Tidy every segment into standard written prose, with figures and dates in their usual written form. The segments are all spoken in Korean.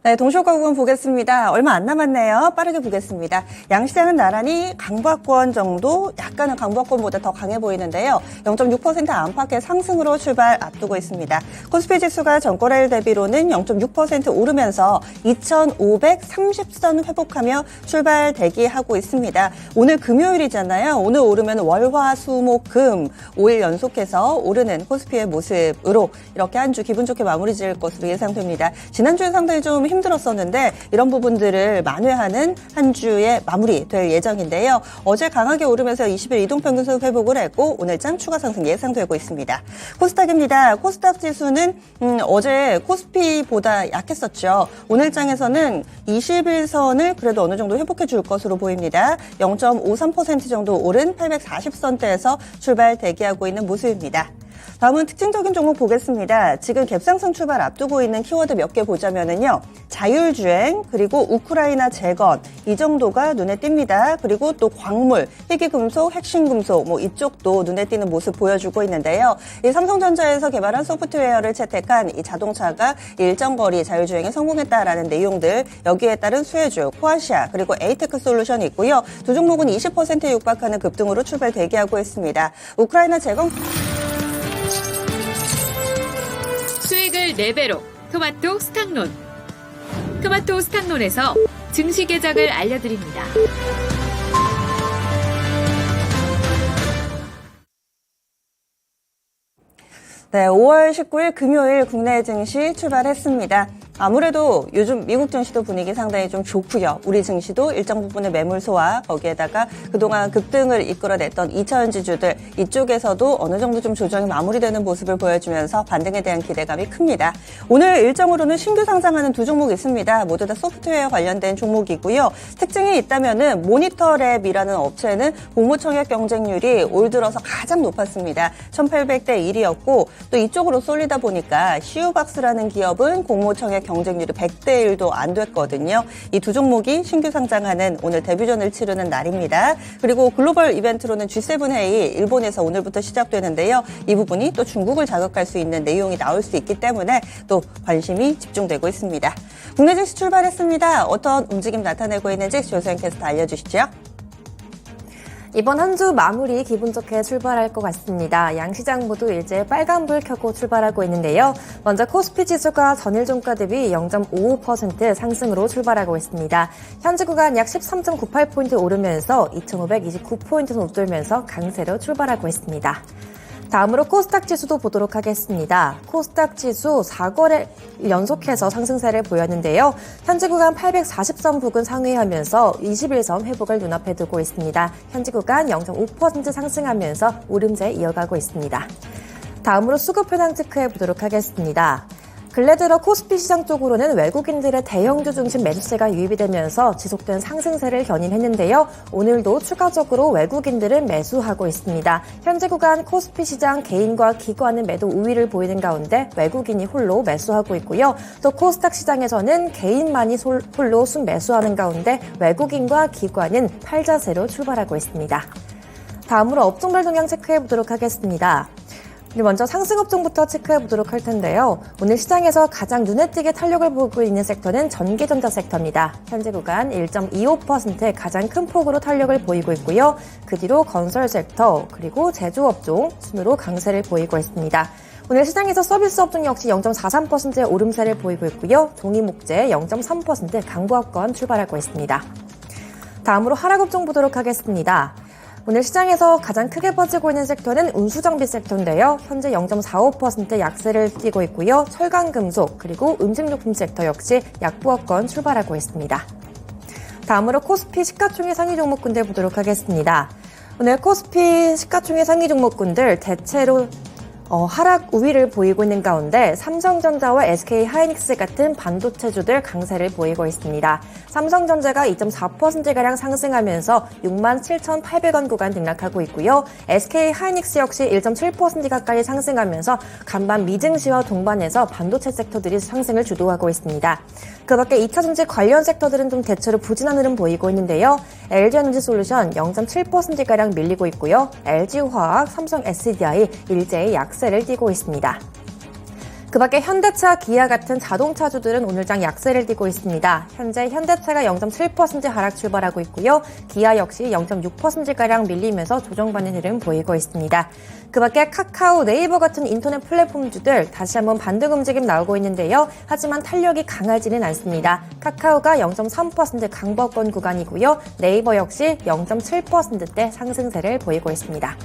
네, 동시효과 부분 보겠습니다. 얼마 안 남았네요. 빠르게 보겠습니다. 양시장은 나란히 강보합권 정도, 약간은 강보합권보다 더 강해 보이는데요. 0.6% 안팎의 상승으로 출발 앞두고 있습니다. 코스피 지수가 전거래일 대비로는 0.6% 오르면서 2,530선 회복하며 출발 대기하고 있습니다. 오늘 금요일이잖아요. 오늘 오르면 월, 화, 수, 목, 금 5일 연속해서 오르는 코스피의 모습으로 이렇게 한 주 기분 좋게 마무리 지을 것으로 예상됩니다. 지난주에 상당히 좀 힘들었었는데 이런 부분들을 만회하는 한 주의 마무리 될 예정인데요. 어제 강하게 오르면서 20일 이동평균선 회복을 했고 오늘장 추가 상승 예상되고 있습니다. 코스닥입니다. 코스닥 지수는 어제 코스피보다 약했었죠. 오늘장에서는 21선을 그래도 어느 정도 회복해 줄 것으로 보입니다. 0.53% 정도 오른 840선대에서 출발 대기하고 있는 모습입니다. 다음은 특징적인 종목 보겠습니다. 지금 갭상승 출발 앞두고 있는 키워드 몇 개 보자면은요. 자율주행, 그리고 우크라이나 재건, 이 정도가 눈에 띕니다. 그리고 또 광물, 희귀금속, 핵심금속, 이쪽도 눈에 띄는 모습 보여주고 있는데요. 이 삼성전자에서 개발한 소프트웨어를 채택한 이 자동차가 일정 거리 자율주행에 성공했다라는 내용들, 여기에 따른 수혜주, 코아시아, 그리고 에이테크 솔루션이 있고요. 두 종목은 20%에 육박하는 급등으로 출발 대기하고 있습니다. 우크라이나 재건 수익을 4배로 토마토 스탁론. 토마토 스탁론에서 증시 계작을 알려드립니다. 네, 5월 19일 금요일 국내 증시 출발했습니다. 아무래도 요즘 미국 증시도 분위기 상당히 좀 좋고요. 우리 증시도 일정 부분의 매물 소화, 거기에다가 그동안 급등을 이끌어냈던 2차전지주들 이쪽에서도 어느 정도 좀 조정이 마무리되는 모습을 보여주면서 반등에 대한 기대감이 큽니다. 오늘 일정으로는 신규 상장하는 두 종목이 있습니다. 모두 다 소프트웨어 관련된 종목이고요. 특징이 있다면은 모니터랩이라는 업체는 공모청약 경쟁률이 올 들어서 가장 높았습니다. 1800대 1이었고 또 이쪽으로 쏠리다 보니까 시우박스라는 기업은 공모청약 경쟁률이 100대 1도 안 됐거든요. 이 두 종목이 신규 상장하는 오늘 데뷔전을 치르는 날입니다. 그리고 글로벌 이벤트로는 G7 회의 일본에서 오늘부터 시작되는데요. 이 부분이 또 중국을 자극할 수 있는 내용이 나올 수 있기 때문에 또 관심이 집중되고 있습니다. 국내 증시 출발했습니다. 어떤 움직임 나타내고 있는지 조수영 캐스터 알려주시죠. 이번 한 주 마무리 기분 좋게 출발할 것 같습니다. 양시장 모두 이제 빨간불 켜고 출발하고 있는데요. 먼저 코스피 지수가 전일 종가 대비 0.55% 상승으로 출발하고 있습니다. 현재 구간 약 13.98포인트 오르면서 2,529포인트선 웃돌면서 강세로 출발하고 있습니다. 다음으로 코스닥 지수도 보도록 하겠습니다. 코스닥 지수 4거래 연속해서 상승세를 보였는데요. 현재 구간 840선 부근 상회하면서 21선 회복을 눈앞에 두고 있습니다. 현재 구간 0.5% 상승하면서 오름세 이어가고 있습니다. 다음으로 수급 현황 체크해 보도록 하겠습니다. 근래 들어 코스피 시장 쪽으로는 외국인들의 대형주 중심 매수세가 유입이 되면서 지속된 상승세를 견인했는데요. 오늘도 추가적으로 외국인들은 매수하고 있습니다. 현재 구간 코스피 시장 개인과 기관은 매도 우위를 보이는 가운데 외국인이 홀로 매수하고 있고요. 또 코스닥 시장에서는 개인만이 홀로 순매수하는 가운데 외국인과 기관은 팔자세로 출발하고 있습니다. 다음으로 업종별 동향 체크해 보도록 하겠습니다. 먼저 상승업종부터 체크해보도록 할 텐데요. 오늘 시장에서 가장 눈에 띄게 탄력을 보이고 있는 섹터는 전기전자 섹터입니다. 현재 구간 1.25%의 가장 큰 폭으로 탄력을 보이고 있고요. 그 뒤로 건설 섹터, 그리고 제조업종 순으로 강세를 보이고 있습니다. 오늘 시장에서 서비스 업종 역시 0.43%의 오름세를 보이고 있고요. 종이목재 0.3% 강보합권 출발하고 있습니다. 다음으로 하락업종 보도록 하겠습니다. 오늘 시장에서 가장 크게 퍼지고 있는 섹터는 운수장비 섹터인데요. 현재 0.45% 약세를 띠고 있고요. 철강금속 그리고 음식료품 섹터 역시 약보합권 출발하고 있습니다. 다음으로 코스피 시가총액 상위 종목군들 보도록 하겠습니다. 오늘 코스피 시가총액 상위 종목군들 대체로 하락 우위를 보이고 있는 가운데 삼성전자와 SK하이닉스 같은 반도체주들 강세를 보이고 있습니다. 삼성전자가 2.4%가량 상승하면서 67,800원 구간 등락하고 있고요. SK하이닉스 역시 1.7% 가까이 상승하면서 간밤 미증시와 동반해서 반도체 섹터들이 상승을 주도하고 있습니다. 그 밖에 2차전지 관련 섹터들은 좀 대체로 부진한 흐름 보이고 있는데요. LG에너지솔루션 0.7%가량 밀리고 있고요. LG화학, 삼성 SDI 일제히 약세를 띠고 있습니다. 그 밖에 현대차, 기아 같은 자동차주들은 오늘장 약세를 띠고 있습니다. 현재 현대차가 0.7% 하락 출발하고 있고요. 기아 역시 0.6%가량 밀리면서 조정받는 흐름 보이고 있습니다. 그 밖에 카카오, 네이버 같은 인터넷 플랫폼주들 다시 한번 반등 움직임 나오고 있는데요. 하지만 탄력이 강하지는 않습니다. 카카오가 0.3% 강보권 구간이고요. 네이버 역시 0.7%대 상승세를 보이고 있습니다.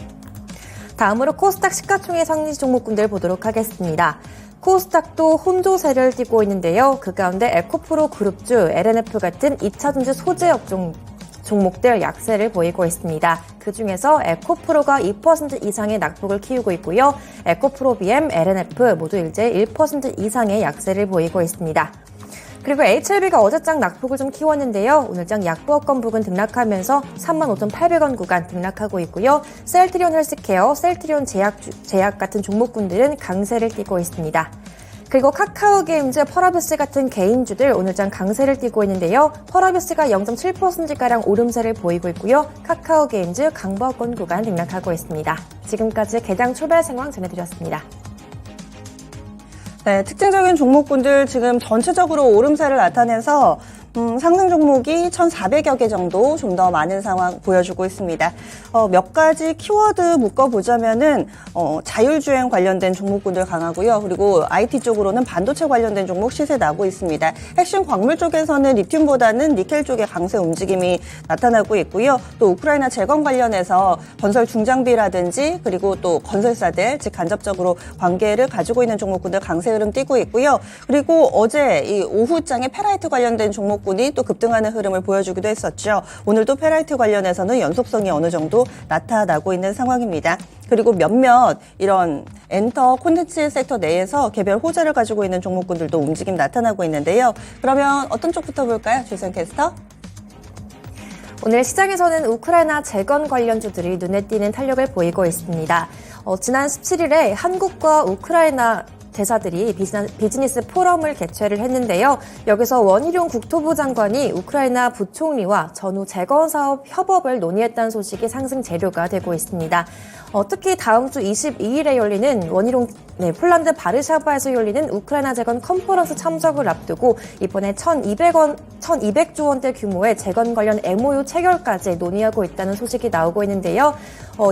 다음으로 코스닥 시가총액 상위 종목군들 보도록 하겠습니다. 코스닥도 혼조세를 띠고 있는데요. 그 가운데 에코프로 그룹주, LNF 같은 2차전지 소재 업종 종목들 약세를 보이고 있습니다. 그중에서 에코프로가 2% 이상의 낙폭을 키우고 있고요. 에코프로 BM, LNF 모두 일제 1% 이상의 약세를 보이고 있습니다. 그리고 HLB가 어제장 낙폭을 좀 키웠는데요. 오늘장 약보합권 부근 등락하면서 35,800원 구간 등락하고 있고요. 셀트리온 헬스케어, 셀트리온 제약 같은 종목군들은 강세를 띠고 있습니다. 그리고 카카오게임즈, 펄어비스 같은 개인주들 오늘장 강세를 띠고 있는데요. 펄어비스가 0.7%가량 오름세를 보이고 있고요. 카카오게임즈 강보합권 구간 등락하고 있습니다. 지금까지 개장 출발 상황 전해드렸습니다. 네, 특징적인 종목군들 지금 전체적으로 오름세를 나타내서 상승 종목이 1,400여 개 정도 좀 더 많은 상황 보여주고 있습니다. 몇 가지 키워드 묶어보자면은 자율주행 관련된 종목군들 강하고요. 그리고 IT 쪽으로는 반도체 관련된 종목 시세 나고 있습니다. 핵심 광물 쪽에서는 리튬보다는 니켈 쪽의 강세 움직임이 나타나고 있고요. 또 우크라이나 재건 관련해서 건설 중장비라든지 그리고 또 건설사들 즉 간접적으로 관계를 가지고 있는 종목군들 강세 흐름 띄고 있고요. 그리고 어제 이 오후장에 페라이트 관련된 종목군이 또 급등하는 흐름을 보여주기도 했었죠. 오늘도 페라이트 관련해서는 연속성이 어느 정도 나타나고 있는 상황입니다. 그리고 몇몇 이런 엔터 콘텐츠 섹터 내에서 개별 호재를 가지고 있는 종목군들도 움직임 나타나고 있는데요. 그러면 어떤 쪽부터 볼까요? 주선 캐스터? 오늘 시장에서는 우크라이나 재건 관련주들이 눈에 띄는 탄력을 보이고 있습니다. 지난 17일에 한국과 우크라이나 대사들이 비즈니스 포럼을 개최를 했는데요. 여기서 원희룡 국토부 장관이 우크라이나 부총리와 전후 재건 사업 협업을 논의했다는 소식이 상승 재료가 되고 있습니다. 특히 다음 주 22일에 열리는 원희룡 폴란드 바르샤바에서 열리는 우크라이나 재건 컨퍼런스 참석을 앞두고 이번에 1,200조 원대 규모의 재건 관련 MOU 체결까지 논의하고 있다는 소식이 나오고 있는데요.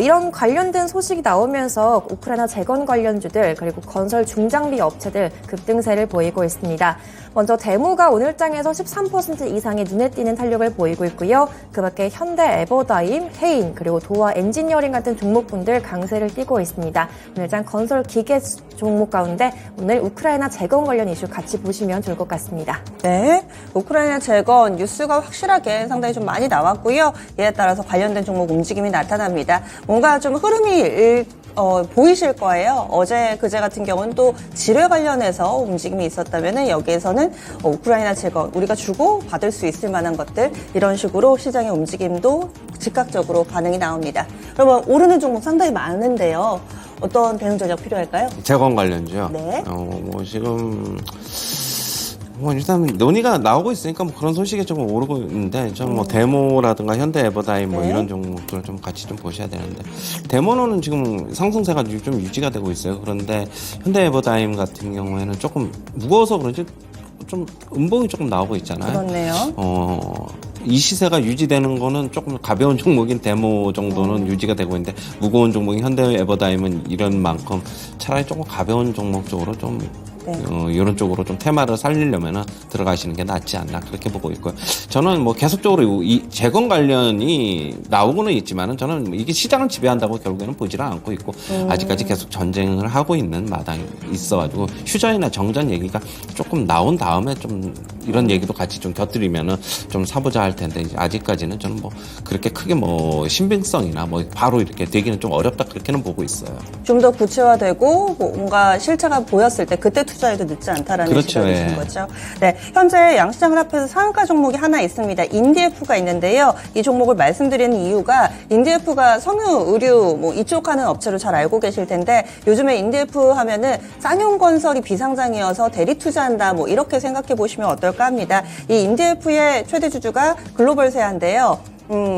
이런 관련된 소식이 나오면서 우크라이나 재건 관련주들 그리고 건설 중장비 업체들 급등세를 보이고 있습니다. 먼저 대모가 오늘장에서 13% 이상의 눈에 띄는 탄력을 보이고 있고요. 그 밖에 현대 에버다임, 해인 그리고 도화 엔지니어링 같은 종목군들 강세를 띠고 있습니다. 오늘장 건설 기계 종목 가운데 오늘 우크라이나 재건 관련 이슈 같이 보시면 좋을 것 같습니다. 네, 우크라이나 재건 뉴스가 확실하게 상당히 좀 많이 나왔고요. 이에 따라서 관련된 종목 움직임이 나타납니다. 뭔가 좀 흐름이 보이실 거예요. 어제 그제 같은 경우는 또 지뢰 관련해서 움직임이 있었다면 여기에서는 우크라이나 재건 우리가 주고 받을 수 있을 만한 것들 이런 식으로 시장의 움직임도 즉각적으로 반응이 나옵니다. 그러면 오르는 종목 상당히 많은데요. 어떤 대응 전략 필요할까요? 재건 관련주요. 네. 지금 일단 논의가 나오고 있으니까 뭐 그런 소식이 조금 오르고 있는데 좀 뭐 데모라든가 현대 에버다임 뭐 네. 이런 종목들을 좀 같이 좀 보셔야 되는데 데모는 지금 상승세가 좀 유지가 되고 있어요. 그런데 현대 에버다임 같은 경우에는 조금 무거워서 그런지 좀 음봉이 조금 나오고 있잖아요. 그렇네요. 이 시세가 유지되는 거는 조금 가벼운 종목인 데모 정도는 유지가 되고 있는데 무거운 종목인 현대 에버다임은 이런 만큼 차라리 조금 가벼운 종목 쪽으로 좀 이런 쪽으로 좀 테마를 살리려면 들어가시는 게 낫지 않나 그렇게 보고 있고요. 저는 뭐 계속적으로 이 재건 관련이 나오고는 있지만은 저는 이게 시장을 지배한다고 결국에는 보지를 않고 있고 아직까지 계속 전쟁을 하고 있는 마당이 있어가지고 휴전이나 정전 얘기가 조금 나온 다음에 좀 이런 얘기도 같이 좀 곁들이면은 좀 사보자 할 텐데 아직까지는 저는 뭐 그렇게 크게 뭐 신빙성이나 뭐 바로 이렇게 되기는 좀 어렵다 그렇게는 보고 있어요. 좀 더 구체화되고 뭔가 실체가 보였을 때 그때 투자해도 늦지 않다라는 그렇죠, 시각이신 예. 거죠. 네, 현재 양시장을 합해서 상한가 종목이 하나 있습니다. 인디에프가 있는데요. 이 종목을 말씀드리는 이유가 인디에프가 섬유, 의류 뭐 이쪽 하는 업체로 잘 알고 계실 텐데 요즘에 인디에프 하면은 쌍용건설이 비상장이어서 대리 투자한다 뭐 이렇게 생각해 보시면 어떨까 합니다. 이 인디에프의 최대 주주가 글로벌 세아인데요.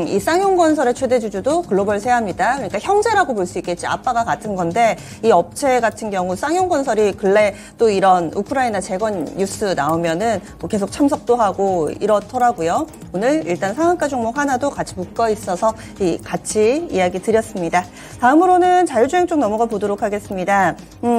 이 쌍용건설의 최대 주주도 글로벌 세아입니다. 그러니까 형제라고 볼 수 있겠지. 아빠가 같은 건데 이 업체 같은 경우 쌍용건설이 근래 또 이런 우크라이나 재건 뉴스 나오면은 뭐 계속 참석도 하고 이렇더라고요. 오늘 일단 상한가 종목 하나도 같이 묶어 있어서 같이 이야기 드렸습니다. 다음으로는 자율주행 쪽 넘어가 보도록 하겠습니다.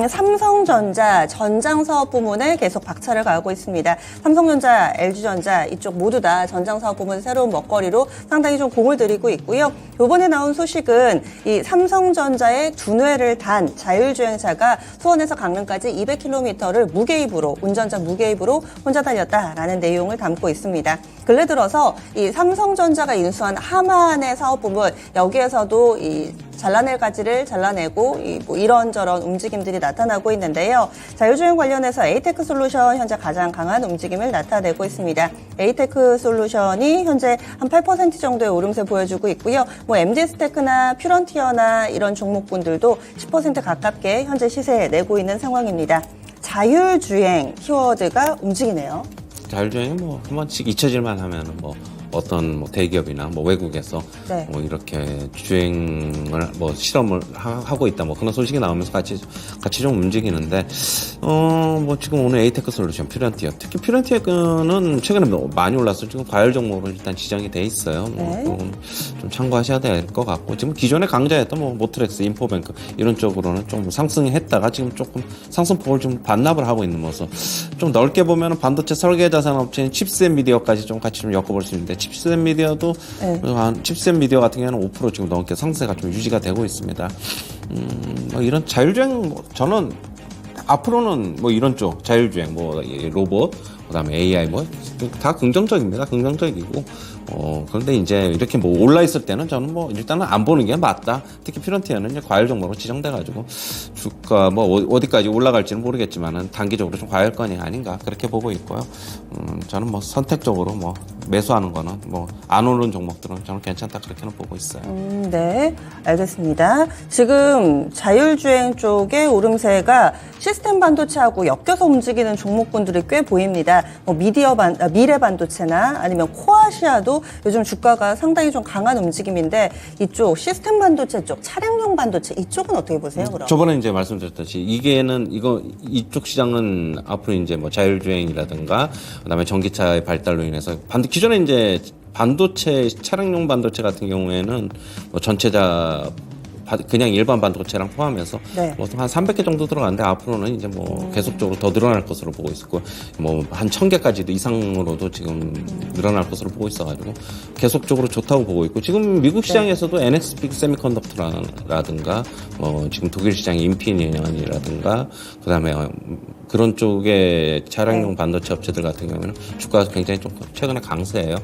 삼성전자 전장 사업 부문에 계속 박차를 가하고 있습니다. 삼성전자, LG전자 이쪽 모두 다 전장 사업 부문 새로운 먹거리로 상당히 좀 공을 들이고 있고요. 이번에 나온 소식은 이 삼성전자의 두뇌를 단 자율주행차가 수원에서 강릉까지 200km를 무개입으로 운전자 무개입으로 혼자 달렸다라는 내용을 담고 있습니다. 근래 들어서 이 삼성전자가 인수한 하만의 사업 부문 여기에서도 이 잘라낼 가지를 잘라내고 뭐 이런저런 움직임들이 나타나고 있는데요. 자율주행 관련해서 에이테크 솔루션 현재 가장 강한 움직임을 나타내고 있습니다. 에이테크 솔루션이 현재 한 8% 정도의 오름세 보여주고 있고요. 뭐 MD스테크나 퓨런티어나 이런 종목군들도 10% 가깝게 현재 시세 내고 있는 상황입니다. 자율주행 키워드가 움직이네요. 자율주행이 뭐 한 번씩 잊혀질만 하면은 뭐 어떤 뭐 대기업이나 뭐 외국에서 네. 뭐 이렇게 주행을 뭐 실험을 하고 있다 뭐 그런 소식이 나오면서 같이 좀 움직이는데 뭐 지금 오늘 에이테크 솔루션 퓨런티어 특히 퓨런티어는 최근에 많이 올라서 지금 과열 종목으로 일단 지정이 돼 있어요. 네. 좀 참고하셔야 될 것 같고 지금 기존에 강자였던 뭐 모트렉스, 인포뱅크 이런 쪽으로는 좀 상승했다가 지금 조금 상승폭을 좀 반납을 하고 있는 모습. 좀 넓게 보면은 반도체 설계 자산 업체인 칩셋 미디어까지 좀 같이 좀 엮어볼 수 있는데. 칩셋 미디어도 칩셋 미디어 같은 경우는 5% 지금 넘게 상세가 좀 유지가 되고 있습니다. 뭐 이런 자율주행 저는 앞으로는 뭐 이런 쪽 자율주행 뭐 로봇 그다음에 AI 뭐 다 긍정적입니다. 긍정적이고 그런데 이제 이렇게 뭐 올라 있을 때는 저는 뭐 일단은 안 보는 게 맞다. 특히 퓨런티어는 이제 과열 종목으로 지정돼 가지고 주가 뭐 어디까지 올라갈지는 모르겠지만은 단기적으로 좀 과열권이 아닌가 그렇게 보고 있고요. 저는 뭐 선택적으로 뭐 매수하는 거는 뭐 안 오른 종목들은 저는 괜찮다 그렇게는 보고 있어요. 네, 알겠습니다. 지금 자율주행 쪽의 오름세가 시스템 반도체하고 엮여서 움직이는 종목군들이 꽤 보입니다. 뭐 미래 반도체나 아니면 코아시아도 요즘 주가가 상당히 좀 강한 움직임인데 이쪽 시스템 반도체 쪽, 차량용 반도체 이쪽은 어떻게 보세요, 그럼? 저번에 이제 말씀드렸듯이 이쪽 시장은 앞으로 이제 뭐 자율주행이라든가 그다음에 전기차의 발달로 인해서 기존에 이제 반도체 차량용 반도체 같은 경우에는 뭐 전체자 그냥 일반 반도체랑 포함해서 네. 뭐 한 300개 정도 들어가는데 앞으로는 이제 뭐 계속적으로 더 늘어날 것으로 보고 있고 뭐 한 1000개까지도 이상으로도 지금 늘어날 것으로 보고 있어가지고 계속적으로 좋다고 보고 있고 지금 미국 시장에서도 NXP 세미컨덕터라든가 뭐 지금 독일 시장의 인피니언이라든가 그다음에 그런 쪽의 차량용 반도체 업체들 같은 경우에는 주가가 굉장히 좀 최근에 강세예요.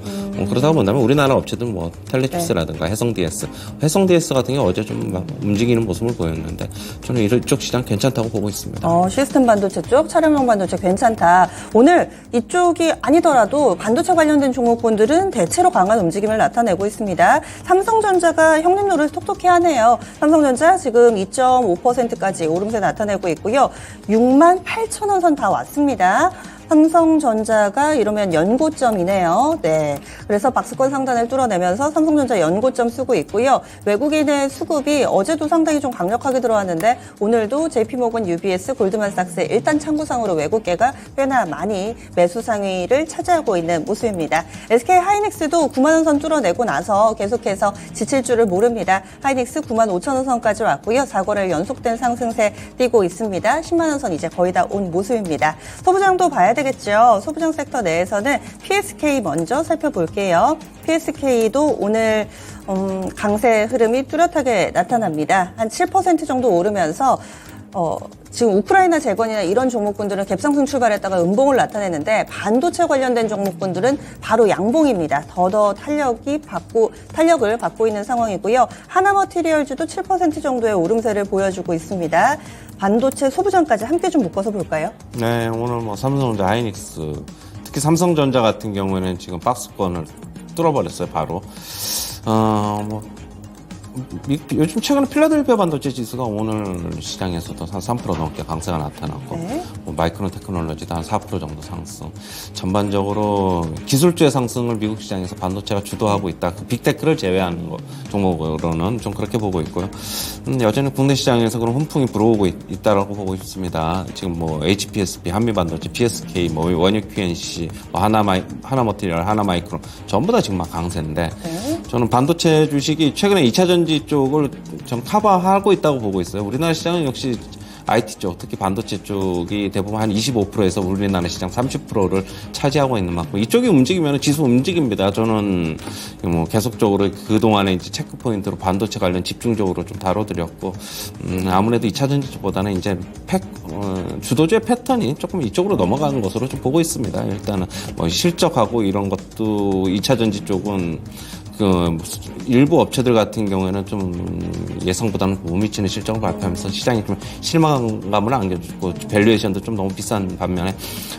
그러다 본다면 우리나라 업체들 뭐 텔레칩스라든가 해성 DS 같은 경우 어제 좀 막 움직이는 모습을 보였는데 저는 이쪽 시장 괜찮다고 보고 있습니다. 시스템 반도체 쪽, 차량용 반도체 괜찮다. 오늘 이쪽이 아니더라도 반도체 관련된 종목군들은 대체로 강한 움직임을 나타내고 있습니다. 삼성전자가 형님 노릇 톡톡히 하네요. 삼성전자 지금 2.5%까지 오름세 나타내고 있고요. 68,000원 선 다 왔습니다. 삼성전자가 이러면 연고점이네요. 네. 그래서 박스권 상단을 뚫어내면서 삼성전자 연고점 쓰고 있고요. 외국인의 수급이 어제도 상당히 좀 강력하게 들어왔는데 오늘도 JP모건, UBS, 골드만삭스 일단 창구상으로 외국계가 꽤나 많이 매수 상위를 차지하고 있는 모습입니다. SK 하이닉스도 9만 원 선 뚫어내고 나서 계속해서 지칠 줄을 모릅니다. 하이닉스 9만 5천 원 선까지 왔고요. 4거래일 연속된 상승세 띄고 있습니다. 10만 원 선 이제 거의 다 온 모습입니다. 소부장도 봐야 되겠죠. 소부장 섹터 내에서는 PSK 먼저 살펴볼게요. PSK도 오늘 강세 흐름이 뚜렷하게 나타납니다. 한 7% 정도 오르면서 지금 우크라이나 재건이나 이런 종목군들은 갭상승 출발했다가 음봉을 나타내는데 반도체 관련된 종목군들은 바로 양봉입니다. 더더 탄력을 받고 있는 상황이고요. 하나머티리얼즈도 7% 정도의 오름세를 보여주고 있습니다. 반도체 소부장까지 함께 좀 묶어서 볼까요? 네, 오늘 뭐 삼성전자, 하이닉스 특히 삼성전자 같은 경우에는 지금 박스권을 뚫어버렸어요, 바로. 요즘 최근에 필라델피아 반도체 지수가 오늘 시장에서도 한 3% 넘게 강세가 나타났고 네. 뭐 마이크론 테크놀로지도 한 4% 정도 상승. 전반적으로 기술주의 상승을 미국 시장에서 반도체가 주도하고 있다. 그 빅테크를 제외하는 거 종목으로는 좀 그렇게 보고 있고요. 여전히 국내 시장에서 그런 훈풍이 불어오고 있다라고 보고 있습니다. 지금 뭐 HPSP, 한미반도체, PSK, 뭐 원유 QNC, 뭐 하나머티리얼, 하나마이크론 전부 다 지금 막 강세인데 네. 저는 반도체 주식이 최근에 2차 전지 쪽을 좀 커버하고 있다고 보고 있어요. 우리나라 시장은 역시 IT 쪽, 특히 반도체 쪽이 대부분 한 25%에서 우리나라 시장 30%를 차지하고 있는 만큼 이쪽이 움직이면 지수 움직입니다. 저는 뭐 계속적으로 그동안에 이제 체크 포인트로 반도체 관련 집중적으로 좀 다뤄드렸고, 아무래도 2차 전지 쪽보다는 이제 주도주의 패턴이 조금 이쪽으로 넘어가는 것으로 좀 보고 있습니다. 일단은 뭐 실적하고 이런 것도 2차 전지 쪽은 일부 업체들 같은 경우에는 좀 예상보다는 못 미치는 실적을 발표하면서 시장이 좀 실망감을 안겨주고 밸류에이션도 좀 너무 비싼 반면에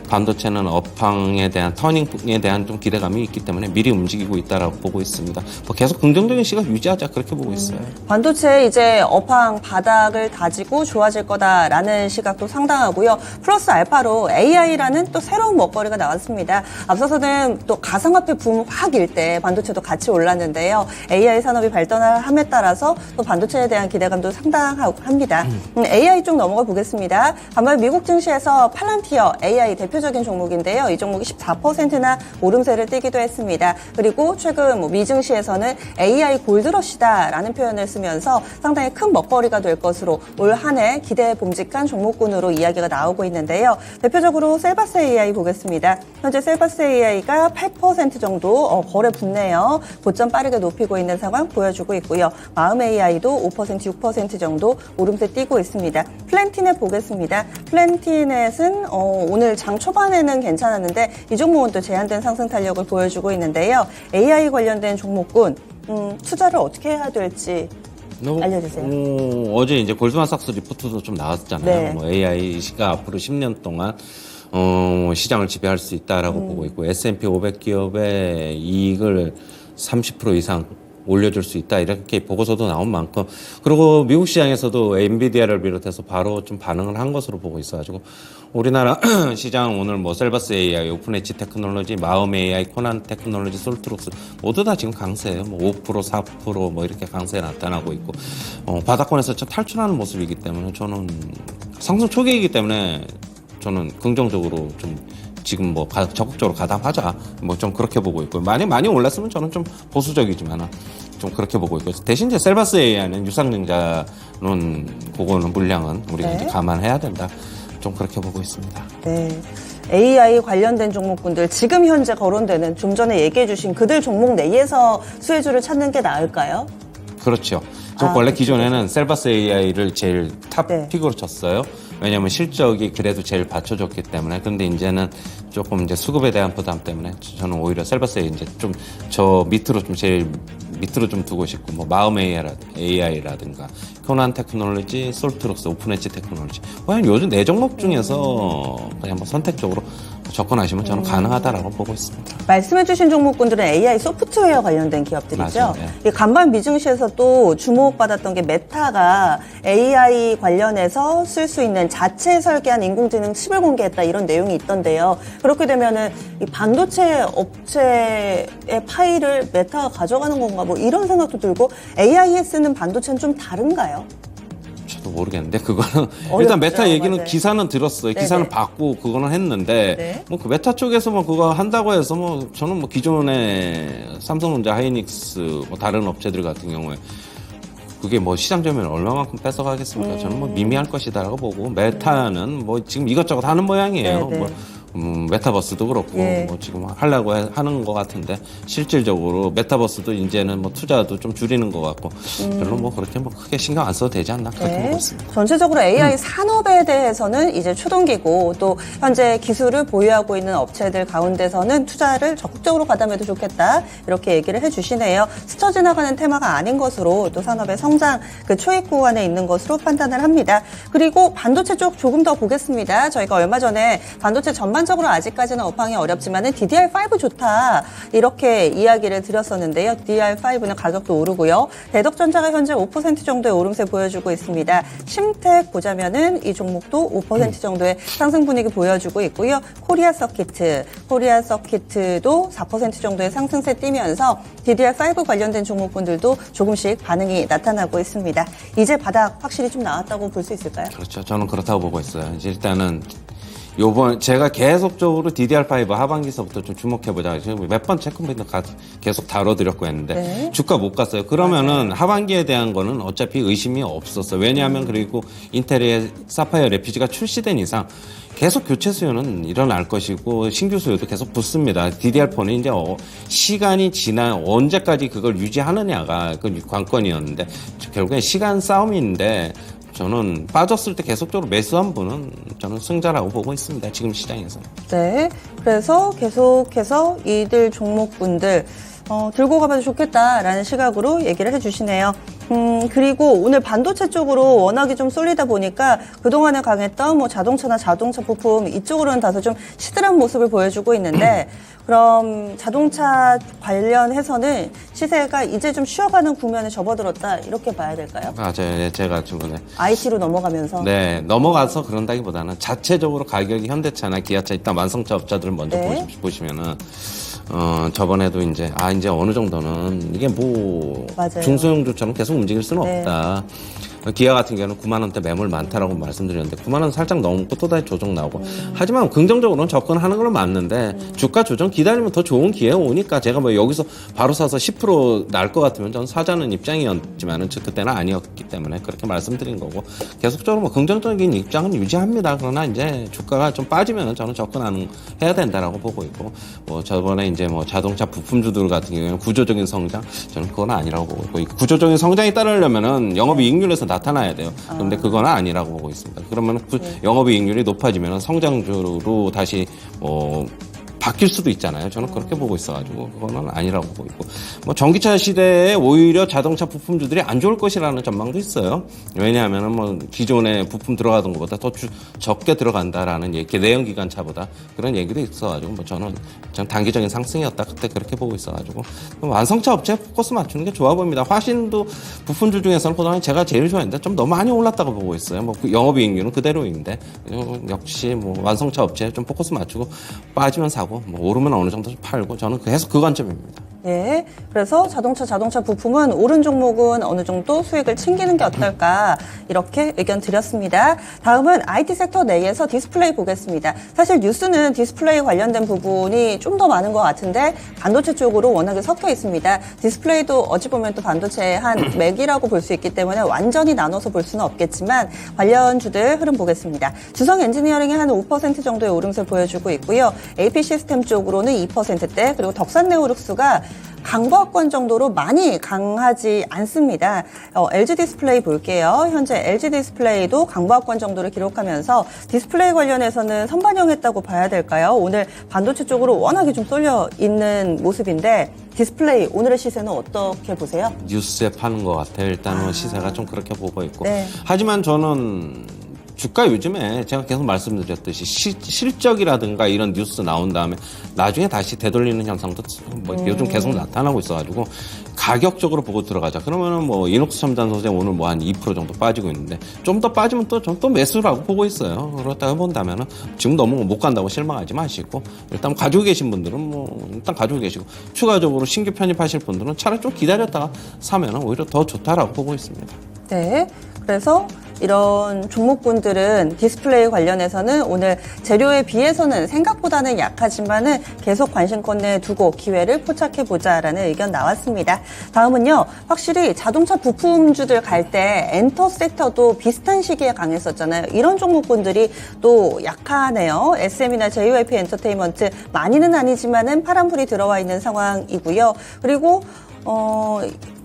반도체는 업황에 대한 터닝에 대한 좀 기대감이 있기 때문에 미리 움직이고 있다라고 보고 있습니다. 뭐 계속 긍정적인 시각 유지하자 그렇게 보고 있어요. 반도체 이제 업황 바닥을 다지고 좋아질 거다라는 시각도 상당하고요. 플러스 알파로 AI라는 또 새로운 먹거리가 나왔습니다. 앞서서는 또 가상화폐 붐 확 일 때 반도체도 같이 올랐는데요. AI 산업이 발전함에 따라서 또 반도체에 대한 기대감도 상당합니다. AI 쪽 넘어가 보겠습니다. 간만에 미국 증시에서 팔란티어 AI 대표적인 종목인데요. 이 종목이 14%나 오름세를 띠기도 했습니다. 그리고 최근 미 증시에서는 AI 골드러시다라는 표현을 쓰면서 상당히 큰 먹거리가 될 것으로 올 한 해 기대에 봄직한 종목군으로 이야기가 나오고 있는데요. 대표적으로 셀바스 AI 보겠습니다. 현재 셀바스 AI가 8% 정도 거래 붙네요. 고점 빠르게 높이고 있는 상황 보여주고 있고요. 마음 AI도 5%, 6% 정도 오름세 띄고 있습니다. 플랜티넷 보겠습니다. 플랜티넷은 오늘 장 초반에는 괜찮았는데 이 종목은 또 제한된 상승 탄력을 보여주고 있는데요. AI 관련된 종목군 투자를 어떻게 해야 될지 알려주세요. 어제 이제 골드만삭스 리포트도 좀 나왔잖아요. 네. 뭐 AI가 앞으로 10년 동안 시장을 지배할 수 있다라고 보고 있고 S&P 500 기업의 이익을 30% 이상 올려줄 수 있다 이렇게 보고서도 나온 만큼 그리고 미국 시장에서도 엔비디아를 비롯해서 바로 좀 반응을 한 것으로 보고 있어가지고 우리나라 시장 오늘 뭐 셀바스 AI, 오픈엣지 테크놀로지, 마음 AI, 코난 테크놀로지, 솔트록스 모두 다 지금 강세예요. 뭐 5%, 4% 뭐 이렇게 강세 나타나고 있고 바닥권에서 좀 탈출하는 모습이기 때문에 저는 상승 초기이기 때문에 저는 긍정적으로 좀 지금 뭐 적극적으로 가담하자 뭐 좀 그렇게 보고 있고 많이 올랐으면 저는 좀 보수적이지만 좀 그렇게 보고 있고 대신 이제 셀바스 AI는 유상증자론 그거는 물량은 우리가 네. 이제 감안해야 된다 좀 그렇게 보고 있습니다. 네. AI 관련된 종목군들 지금 현재 거론되는 좀 전에 얘기해 주신 그들 종목 내에서 수혜주를 찾는 게 나을까요? 그렇죠. 저 원래 기존에는 셀바스 AI를 제일 탑 네. 픽으로 쳤어요. 왜냐하면 실적이 그래도 제일 받쳐줬기 때문에. 근데 이제는 조금 이제 수급에 대한 부담 때문에 저는 오히려 셀바스 AI 이제 좀 저 밑으로 좀 제일 밑으로 좀 두고 싶고 뭐 마음 AI라든가 코난 테크놀로지, 솔트록스, 오픈엣지 테크놀로지. 그냥 요즘 네 종목 중에서 그냥 뭐 선택적으로 접근하시면 저는 가능하다라고 보고 있습니다. 말씀해주신 종목군들은 AI 소프트웨어 관련된 기업들이죠. 맞아요. 네. 이 간밤 미증시에서 또 주목받았던 게 메타가 AI 관련해서 쓸 수 있는 자체 설계한 인공지능 칩을 공개했다 이런 내용이 있던데요. 그렇게 되면은 이 반도체 업체의 파일을 메타가 가져가는 건가 뭐 이런 생각도 들고 AI에 쓰는 반도체는 좀 다른가요? 저도 모르겠는데 그거는 일단 메타 얘기는 맞아요. 기사는 들었어요. 네네. 기사는 받고 그거는 했는데 네. 뭐 그 메타 쪽에서 뭐 그거 한다고 해서 뭐 저는 뭐 기존의 삼성전자, 하이닉스 뭐 다른 업체들 같은 경우에 그게 뭐 시장 점유율 얼마만큼 뺏어가겠습니까? 저는 뭐 미미할 것이다라고 보고 메타는 뭐 지금 이것저것 하는 모양이에요. 네네. 뭐 메타버스도 그렇고 예. 뭐 지금 하려고 하는 것 같은데 실질적으로 메타버스도 이제는 뭐 투자도 좀 줄이는 것 같고 별로 뭐 그렇게 뭐 크게 신경 안 써도 되지 않나 그렇게 보고 있습니다. 전체적으로 AI 산업에 대해서는 이제 추동기고 또 현재 기술을 보유하고 있는 업체들 가운데서는 투자를 적극적으로 가담해도 좋겠다 이렇게 얘기를 해주시네요. 스쳐 지나가는 테마가 아닌 것으로 또 산업의 성장 그 초입 구간에 있는 것으로 판단을 합니다. 그리고 반도체 쪽 조금 더 보겠습니다. 저희가 얼마 전에 반도체 전반 전반적으로 아직까지는 업황이 어렵지만은 DDR5 좋다 이렇게 이야기를 드렸었는데요. DDR5는 가격도 오르고요. 대덕전자가 현재 5% 정도의 오름세 보여주고 있습니다. 심택 보자면은 이 종목도 5% 정도의 상승 분위기 보여주고 있고요. 코리아 서키트도 4% 정도의 상승세 띄면서 DDR5 관련된 종목분들도 조금씩 반응이 나타나고 있습니다. 이제 바닥 확실히 좀 나왔다고 볼 수 있을까요? 그렇죠. 저는 그렇다고 보고 있어요. 이제 일단은 요번 제가 계속적으로 DDR5 하반기서부터 좀 주목해보자. 지금 몇 번 체크포인트 계속 다뤄드렸고 했는데 네. 주가 못 갔어요. 그러면은 하반기에 대한 거는 어차피 의심이 없었어요. 왜냐하면 그리고 인텔의 사파이어 레피지가 출시된 이상 계속 교체 수요는 일어날 것이고 신규 수요도 계속 붙습니다. DDR4는 이제 시간이 지나 언제까지 그걸 유지하느냐가 그 관건이었는데 결국엔 시간 싸움인데 저는 빠졌을 때 계속적으로 매수한 분은 저는 승자라고 보고 있습니다. 지금 시장에서. 네. 그래서 계속해서 이들 종목분들 들고 가봐도 좋겠다라는 시각으로 얘기를 해주시네요. 그리고 오늘 반도체 쪽으로 워낙에 좀 쏠리다 보니까 그동안에 강했던 뭐 자동차나 자동차 부품 이쪽으로는 다소 좀 시들한 모습을 보여주고 있는데 그럼 자동차 관련해서는 시세가 이제 좀 쉬어가는 국면에 접어들었다 이렇게 봐야 될까요? 맞아요. 제가 중간에 IT로 넘어가면서. 네, 넘어가서 그런다기보다는 자체적으로 가격이 현대차나 기아차 일단 완성차 업자들 먼저 네. 보시면은 저번에도 이제 어느 정도는 이게 뭐 맞아요. 중소형주처럼 계속 움직일 수는 네. 없다. 기아 같은 경우는 9만 원대 매물 많다라고 말씀드렸는데 9만 원 살짝 넘고 또다시 조정 나오고 하지만 긍정적으로는 접근하는 건 맞는데 주가 조정 기다리면 더 좋은 기회가 오니까 제가 뭐 여기서 바로 사서 10% 날 것 같으면 저는 사자는 입장이었지만은 그때는 아니었기 때문에 그렇게 말씀드린 거고 계속적으로 뭐 긍정적인 입장은 유지합니다. 그러나 이제 주가가 좀 빠지면은 저는 해야 된다라고 보고 있고 뭐 저번에 이제 뭐 자동차 부품주들 같은 경우에는 구조적인 성장 저는 그건 아니라고 보고 있고 구조적인 성장이 따르려면은 영업이익률에서 나타나야 돼요. 그런데 그건 아니라고 보고 있습니다. 그러면 영업이익률이 높아지면 성장주로 다시 바뀔 수도 있잖아요. 저는 그렇게 보고 있어가지고 그거는 아니라고 보고 있고 뭐 전기차 시대에 오히려 자동차 부품주들이 안 좋을 것이라는 전망도 있어요. 왜냐하면은 뭐 기존에 부품 들어가던 것보다 더 적게 들어간다라는 얘기, 내연기관차보다 그런 얘기도 있어가지고 뭐 저는 단기적인 상승이었다 그때 그렇게 보고 있어가지고 완성차 업체에 포커스 맞추는 게 좋아 보입니다. 화신도 부품주 중에서는 그동안 제가 제일 좋아했는데 좀 너무 많이 올랐다고 보고 있어요. 뭐 영업이익률은 그대로인데 역시 뭐 완성차 업체에 좀 포커스 맞추고 빠지면 사고. 뭐 오르면 어느 정도 팔고 저는 계속 그 관점입니다. 예. 그래서 자동차 부품은 오른 종목은 어느 정도 수익을 챙기는 게 어떨까 이렇게 의견 드렸습니다. 다음은 IT 섹터 내에서 디스플레이 보겠습니다. 사실 뉴스는 디스플레이 관련된 부분이 좀 더 많은 것 같은데 반도체 쪽으로 워낙에 섞여 있습니다. 디스플레이도 어찌 보면 또 반도체의 한 맥이라고 볼 수 있기 때문에 완전히 나눠서 볼 수는 없겠지만 관련주들 흐름 보겠습니다. 주성 엔지니어링이 한 5% 정도의 오름세 보여주고 있고요. AP 시스템 쪽으로는 2%대 그리고 덕산네오룩스가 강보합권 정도로 많이 강하지 않습니다. LG 디스플레이 볼게요. 현재 LG 디스플레이도 강보합권 정도를 기록하면서 디스플레이 관련해서는 선반영했다고 봐야 될까요? 오늘 반도체 쪽으로 워낙에 좀 쏠려 있는 모습인데 디스플레이 오늘의 시세는 어떻게 보세요? 뉴스에 파는 것 같아요. 일단은 시세가 좀 그렇게 보고 있고 네. 하지만 저는 주가 요즘에 제가 계속 말씀드렸듯이 실적이라든가 이런 뉴스 나온 다음에 나중에 다시 되돌리는 현상도 뭐 요즘 계속 나타나고 있어가지고 가격적으로 보고 들어가자. 그러면은 뭐 이녹스 첨단 소재 오늘 뭐 한 2% 정도 빠지고 있는데 좀 더 빠지면 또 매수라고 보고 있어요. 그렇다고 본다면은 지금 너무 못 간다고 실망하지 마시고 일단 가지고 계신 분들은 뭐 일단 가지고 계시고 추가적으로 신규 편입하실 분들은 차라리 좀 기다렸다가 사면은 오히려 더 좋다라고 보고 있습니다. 네. 그래서 이런 종목군들은 디스플레이 관련해서는 오늘 재료에 비해서는 생각보다는 약하지만은 계속 관심권 내에 두고 기회를 포착해보자라는 의견 나왔습니다. 다음은요. 확실히 자동차 부품주들 갈 때 엔터 섹터도 비슷한 시기에 강했었잖아요. 이런 종목군들이 또 약하네요. SM이나 JYP 엔터테인먼트 많이는 아니지만은 파란불이 들어와 있는 상황이고요. 그리고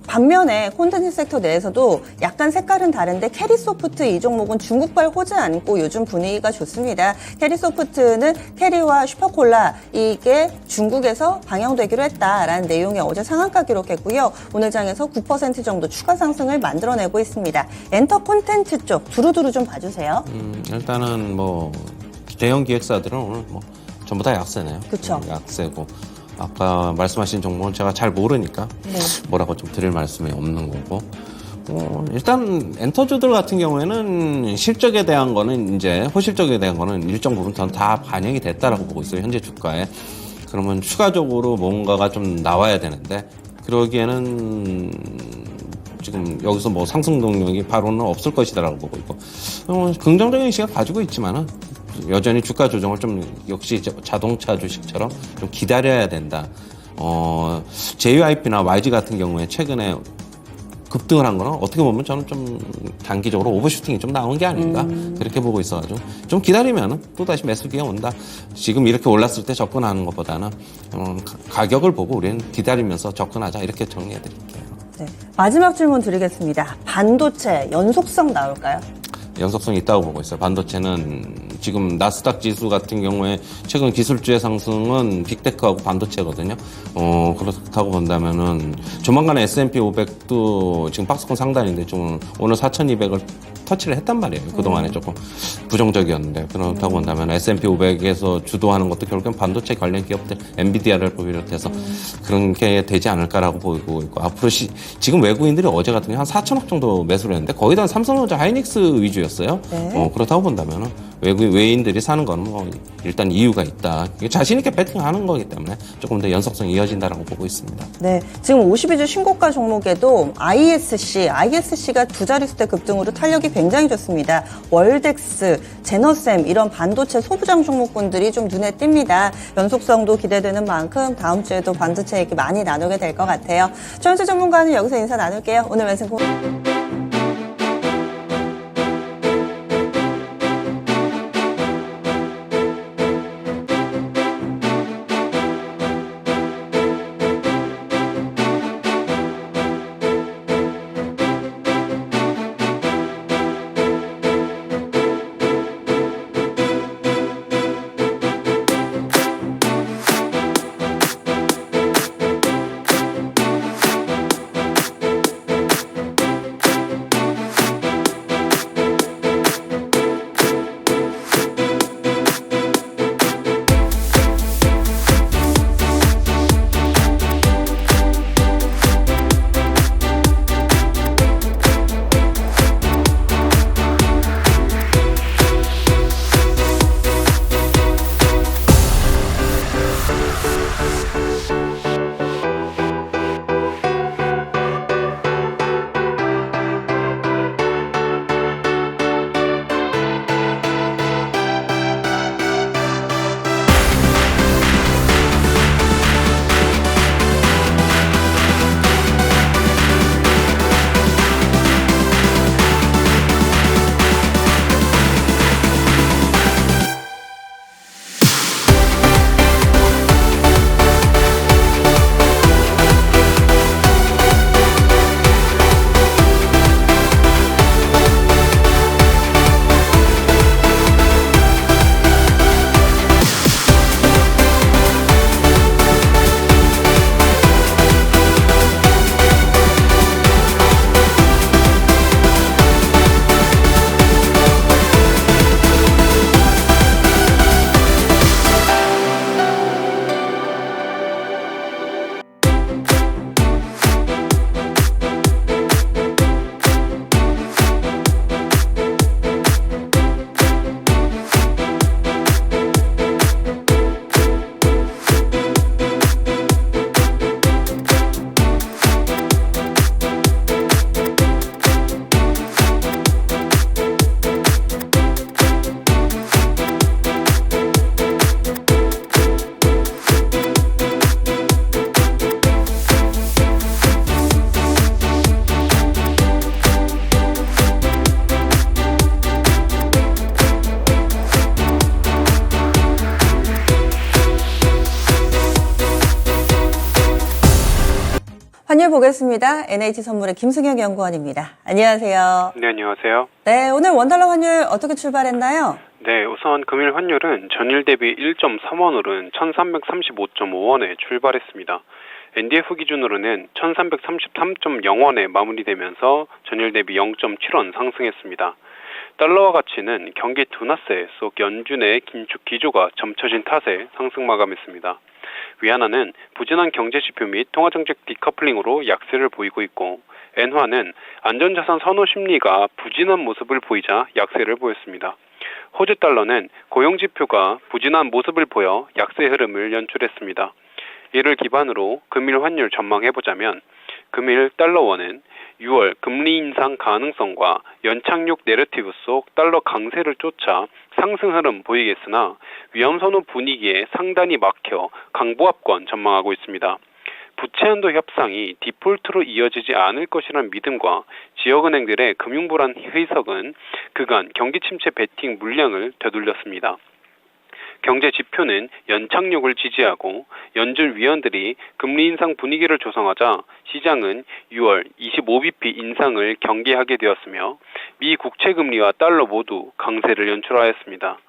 반면에 콘텐츠 섹터 내에서도 약간 색깔은 다른데 캐리소프트 이 종목은 중국발 호재 안고 요즘 분위기가 좋습니다. 캐리소프트는 캐리와 슈퍼콜라 이게 중국에서 방영되기로 했다라는 내용이 어제 상한가 기록했고요. 오늘 장에서 9% 정도 추가 상승을 만들어내고 있습니다. 엔터 콘텐츠 쪽 두루두루 좀 봐주세요. 일단은 뭐 대형 기획사들은 오늘 뭐 전부 다 약세네요. 그쵸. 약세고 아까 말씀하신 종목은 제가 잘 모르니까 네. 뭐라고 좀 드릴 말씀이 없는 거고. 일단 엔터주들 같은 경우에는 실적에 대한 거는 이제 호실적에 대한 거는 일정 부분 전 다 반영이 됐다라고 보고 있어요. 현재 주가에. 그러면 추가적으로 뭔가가 좀 나와야 되는데 그러기에는 지금 여기서 뭐 상승 동력이 바로는 없을 것이다라고 보고 있고 긍정적인 시각 가지고 있지만은 여전히 주가 조정을 좀 역시 자동차 주식처럼 좀 기다려야 된다. JYP나 YG 같은 경우에 최근에 급등을 한 거는 어떻게 보면 저는 좀 단기적으로 오버슈팅이 좀 나온 게 아닌가 그렇게 보고 있어가지고 좀 기다리면은 또 다시 매수기가 온다. 지금 이렇게 올랐을 때 접근하는 것보다는 가격을 보고 우리는 기다리면서 접근하자 이렇게 정리해드릴게요. 네. 마지막 질문 드리겠습니다. 반도체 연속성 나올까요? 연속성이 있다고 보고 있어요. 반도체는 지금 나스닥 지수 같은 경우에 최근 기술주의 상승은 빅테크하고 반도체거든요. 그렇다고 본다면은 조만간에 S&P 500도 지금 박스권 상단인데 좀 오늘 4,200을 터치를 했단 말이에요. 그동안에 조금 부정적이었는데 그렇다고 본다면 S&P 500에서 주도하는 것도 결국엔 반도체 관련 기업들 엔비디아를 비롯해서 그런 게 되지 않을까라고 보이고 있고 앞으로 지금 외국인들이 어제 같은 경우 한 4천억 정도 매수를 했는데 거의 다 삼성전자 하이닉스 위주였어요. 네. 그렇다고 본다면 외인들이 사는 건 뭐 일단 이유가 있다. 자신 있게 배팅하는 거기 때문에 조금 더 연속성이 이어진다라고 보고 있습니다. 네, 지금 52주 신고가 종목에도 ISC가 두 자릿수대 급등으로 탄력이 굉장히 좋습니다. 월덱스, 제너셈 이런 반도체 소부장 종목군들이 좀 눈에 띕니다. 연속성도 기대되는 만큼 다음 주에도 반도체 얘기 많이 나누게 될 것 같아요. 최현수 전문가는 여기서 인사 나눌게요. 오늘 말씀 고맙습니다. 환율 보겠습니다. NH선물의 김승혁 연구원입니다. 안녕하세요. 네, 안녕하세요. 네, 오늘 원달러 환율 어떻게 출발했나요? 네, 우선 금일 환율은 전일 대비 1.3원 오른 1335.5원에 출발했습니다. NDF 기준으로는 1333.0원에 마무리되면서 전일 대비 0.7원 상승했습니다. 달러화 가치는 경기 둔화세 속 연준의 긴축 기조가 점쳐진 탓에 상승 마감했습니다. 위안화는 부진한 경제 지표 및 통화정책 디커플링으로 약세를 보이고 있고 엔화는 안전자산 선호 심리가 부진한 모습을 보이자 약세를 보였습니다. 호주 달러는 고용지표가 부진한 모습을 보여 약세 흐름을 연출했습니다. 이를 기반으로 금일 환율 전망해보자면 금일 달러원은 6월 금리 인상 가능성과 연착륙 내러티브 속 달러 강세를 쫓아 상승 흐름 보이겠으나 위험 선호 분위기에 상단이 막혀 강보합권 전망하고 있습니다. 부채 한도 협상이 디폴트로 이어지지 않을 것이란 믿음과 지역은행들의 금융불안 해석은 그간 경기 침체 베팅 물량을 되돌렸습니다. 경제 지표는 연착륙을 지지하고 연준 위원들이 금리 인상 분위기를 조성하자 시장은 6월 25bp 인상을 경계하게 되었으며 미 국채 금리와 달러 모두 강세를 연출하였습니다.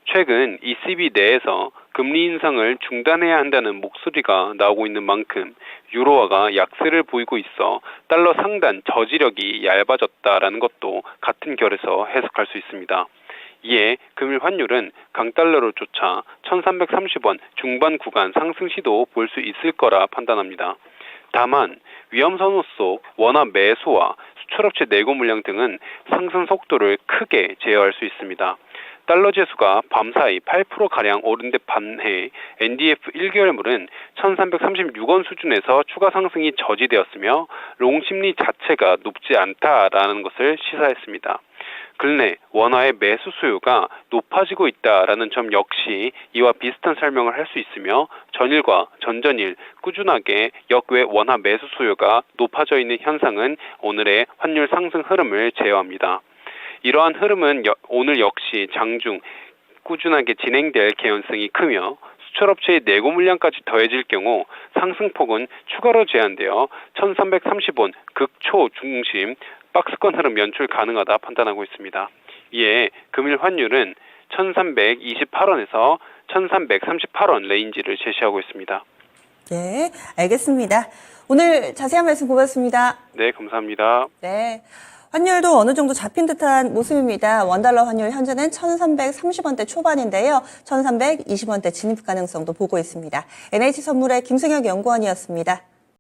최근 ECB 내에서 금리 인상을 중단해야 한다는 목소리가 나오고 있는 만큼 유로화가 약세를 보이고 있어 달러 상단 저지력이 얇아졌다라는 것도 같은 결에서 해석할 수 있습니다. 이에 금일 환율은 강달러를 쫓아 1330원 중반 구간 상승 시도 볼 수 있을 거라 판단합니다. 다만 위험 선호 속 원화 매수와 수출업체 내고 물량 등은 상승 속도를 크게 제어할 수 있습니다. 달러 지수가 밤사이 8%가량 오른 데 반해 NDF 1개월물은 1336원 수준에서 추가 상승이 저지되었으며 롱 심리 자체가 높지 않다라는 것을 시사했습니다. 근래 원화의 매수 수요가 높아지고 있다라는 점 역시 이와 비슷한 설명을 할 수 있으며 전일과 전전일 꾸준하게 역외 원화 매수 수요가 높아져 있는 현상은 오늘의 환율 상승 흐름을 제어합니다. 이러한 흐름은 오늘 역시 장중 꾸준하게 진행될 개연성이 크며 수출업체의 내고 물량까지 더해질 경우 상승폭은 추가로 제한되어 1330원 극초 중심 박스권 흐름 연출 가능하다 판단하고 있습니다. 이에 금일 환율은 1328원에서 1338원 레인지를 제시하고 있습니다. 네, 알겠습니다. 오늘 자세한 말씀 고맙습니다. 네, 감사합니다. 네. 환율도 어느 정도 잡힌 듯한 모습입니다. 원달러 환율 현재는 1330원대 초반인데요. 1320원대 진입 가능성도 보고 있습니다. NH선물의 김승혁 연구원이었습니다.